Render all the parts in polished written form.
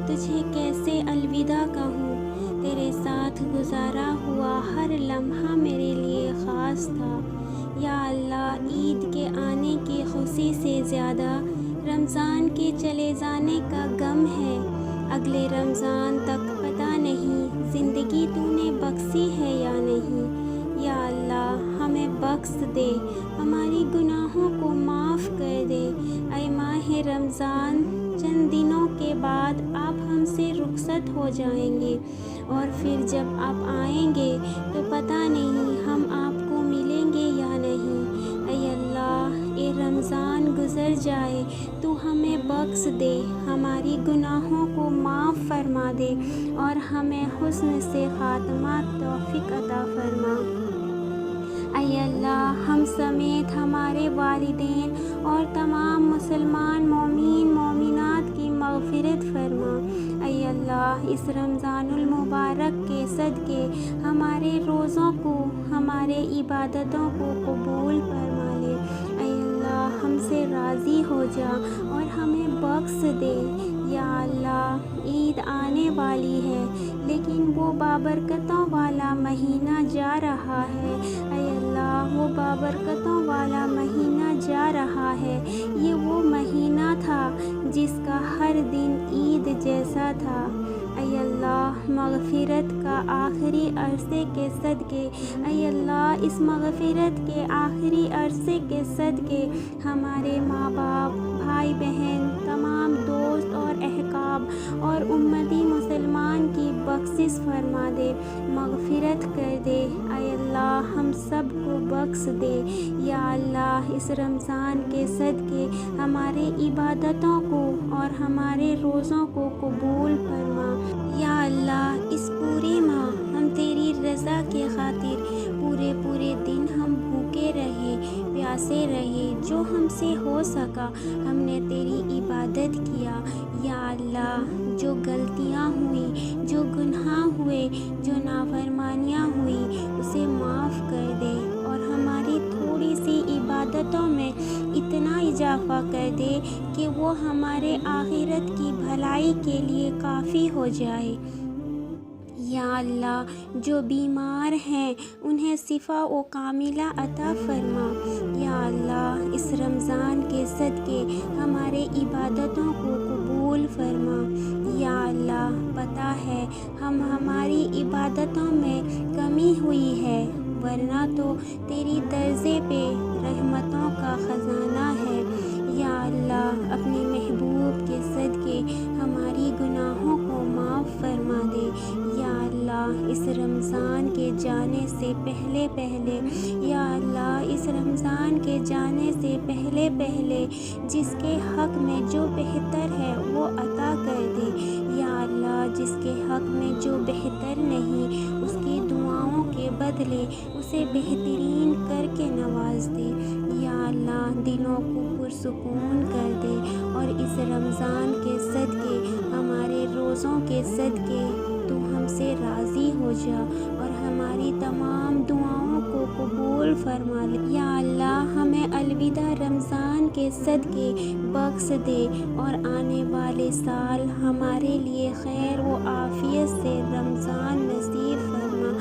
تجھے کیسے الوداع کہوں، تیرے ساتھ گزارا ہوا ہر لمحہ میرے لیے خاص تھا۔ یا اللہ، عید کے آنے کی خوشی سے زیادہ رمضان کے چلے جانے کا غم ہے۔ اگلے رمضان تک پتہ نہیں زندگی تو نے بخشی ہے یا نہیں۔ یا اللہ، ہمیں بخش دے، ہماری گناہوں کو معاف کر دے۔ اے ماہ رمضان، چند دنوں کے بعد آپ ہم سے رخصت ہو جائیں گے، اور پھر جب آپ آئیں گے تو پتہ نہیں ہم آپ کو ملیں گے یا نہیں۔ اے اللہ، اے رمضان گزر جائے تو ہمیں بخش دے، ہماری گناہوں کو معاف فرما دے، اور ہمیں حسن سے خاتمہ توفیق عطا فرما۔ اے اللہ، ہم سمیت ہمارے والدین اور تمام مسلمان مومین مومنات کی مغفرت فرما۔ اے اللہ، اس رمضان المبارک کے صدقے ہمارے روزوں کو، ہمارے عبادتوں کو قبول فرما لے۔ اے اللہ، ہم سے راضی ہو جا اور ہمیں بخش دے۔ یا اللہ، عید آنے والی ہے، لیکن وہ بابرکتوں والا مہینہ جا رہا ہے۔ اے اللہ، وہ بابرکتوں والا مہینہ جا رہا ہے۔ یہ وہ مہینہ تھا جس کا ہر دن عید جیسا تھا۔ اے اللہ، مغفرت کا آخری عرصے کے صدقے، اے اللہ، اس مغفرت کے آخری عرصے کے صدقے ہمارے ماں باپ، بھائی بہن، تمام دوست اور احباب اور امتی مسلمان کی بخشش فرما دے، مغفرت کر دے۔ اے اللہ، ہم سب کو بخش دے۔ یا اللہ، اس رمضان کے صدقے ہمارے عبادتوں کو اور ہمارے روزوں کو قبول فرما۔ یا اللہ، اس پورے ماہ ہم تیری رضا کی خاطر پورے دن ہم بھوکے رہے، پیاسے رہے، جو ہم سے ہو سکا ہم نے تیری عبادت کیا۔ یا اللہ، جو غلطیاں ہوئیں، جو گناہ ہوئے، جو نافرمانیاں ہوئیں، اسے معاف کر دے، اور ہماری تھوڑی سی عبادتوں میں اتنا اضافہ کر دے کہ وہ ہمارے آخرت کی بھلائی کے لیے کافی ہو جائے۔ یا اللہ، جو بیمار ہیں انہیں شفا و کاملہ عطا فرما۔ یا اللہ، اس رمضان کے صدقے ہمارے عبادتوں کو قبول فرما۔ یا اللہ، پتہ ہے ہماری عبادتوں میں کمی ہوئی ہے، ورنہ تو تیری درجے پہ رحمتوں کا خزانہ ہے۔ یا اللہ، اپنے محبوب کے صدقے ہماری گناہوں کو معاف فرما دے۔ یا اللہ، اس رمضان کے جانے سے پہلے یا اللہ، اس رمضان کے جانے سے پہلے جس کے حق میں جو بہتر ہے وہ عطا کر دے۔ یا اللہ، جس کے حق میں جو بہتر نہیں، اس کی دعاؤں کے بدلے اسے بہترین کر کے نواز دے۔ یا اللہ، دلوں کو پرسکون کر دے، اور اس رمضان کے صدقے، ہمارے روزوں کے صدقے تو ہم سے راضی ہو جا، اور ہماری تمام دعاؤں کو قبول فرما لے۔ یا اللہ، ہمیں الوداع رمضان کے صدقے بخش دے، اور آنے والے سال ہمارے لیے خیر و عافیت سے رمضان نصیب فرما۔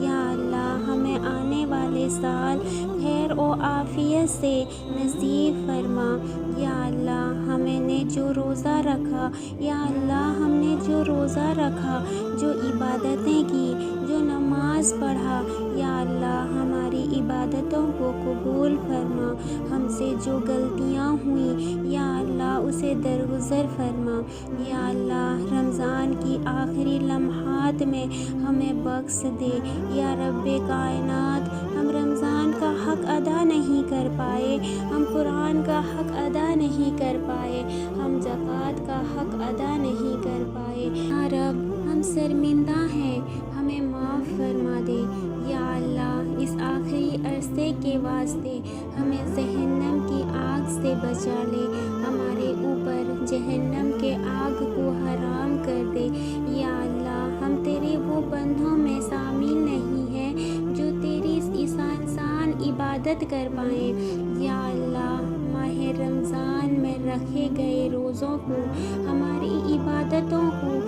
یا اللہ، ہمیں آنے والے سال خیر و عافیت سے نصیب فرما۔ یا اللہ، ہمیں نے جو روزہ رکھا، یا اللہ، ہم نے جو روزہ رکھا، جو عبادتیں کی، جو نماز پڑھا، یا اللہ، ہماری عبادتوں کو قبول فرما۔ ہم سے جو غلطیاں ہوئیں، یا اللہ، اسے درگزر فرما۔ یا اللہ، رمضان کی آخری لمحات میں ہمیں بخش دے۔ یا رب کائنات، ہم رمضان کا حق ادا نہیں کر پائے، ہم قرآن کا حق ادا نہیں کر پائے، ہم زکوٰۃ کا حق ادا نہیں کر پائے۔ یا رب، ہم شرمندہ ہیں، ہمیں معاف فرما دے۔ یا اللہ، اس آخری عرصے کے واسطے ہمیں جہنم کی آگ سے بچا لے، ہمارے اوپر جہنم کے آگ کو حرام کر دے۔ یا اللہ، ہم تیرے وہ بندوں میں شامل نہیں ہیں جو تیری آسان عبادت کر پائیں۔ یا اللہ، ماہ رمضان میں رکھے گئے روزوں کو، ہماری عبادتوں کو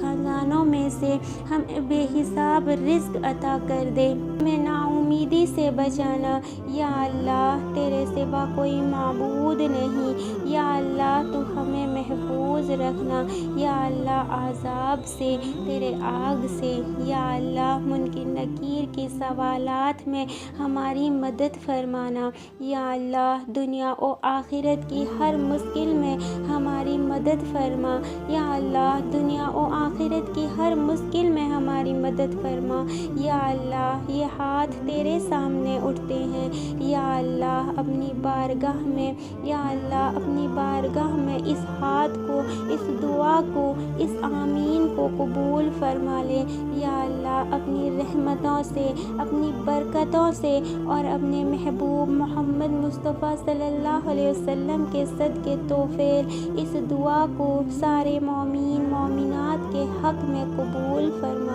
خزانوں میں سے ہمیں بے حساب رزق عطا کر دے، ہمیں ناامیدی سے بچانا۔ یا اللہ تیرے سوا کوئی معبود نہیں، یا اللہ تو ہمیں محفوظ رکھنا، یا اللہ عذاب سے، تیرے آگ سے، یا اللہ منکر نکیر کے سوالات میں ہماری مدد فرمانا، یا اللہ دنیا و آخرت کی ہر مشکل میں ہماری مدد فرما، یا اللہ دنیا و آخرت کی ہر مشکل میں ہماری مدد فرما۔ یا اللہ یہ ہاتھ تیرے سامنے اٹھتے ہیں، یا اللہ اپنی بارگاہ میں، یا اللہ اپنی بارگاہ میں اس ہاتھ کو، اس دعا کو، اس آمین کو قبول فرما لے۔ یا اللہ اپنی رحمتوں سے، اپنی برکتوں سے اور اپنے محبوب محمد مصطفیٰ صلی اللہ علیہ وسلم کے صدقے توفیل اس دعا کو سارے مومنین مومنات کے حق میں قبول فرما۔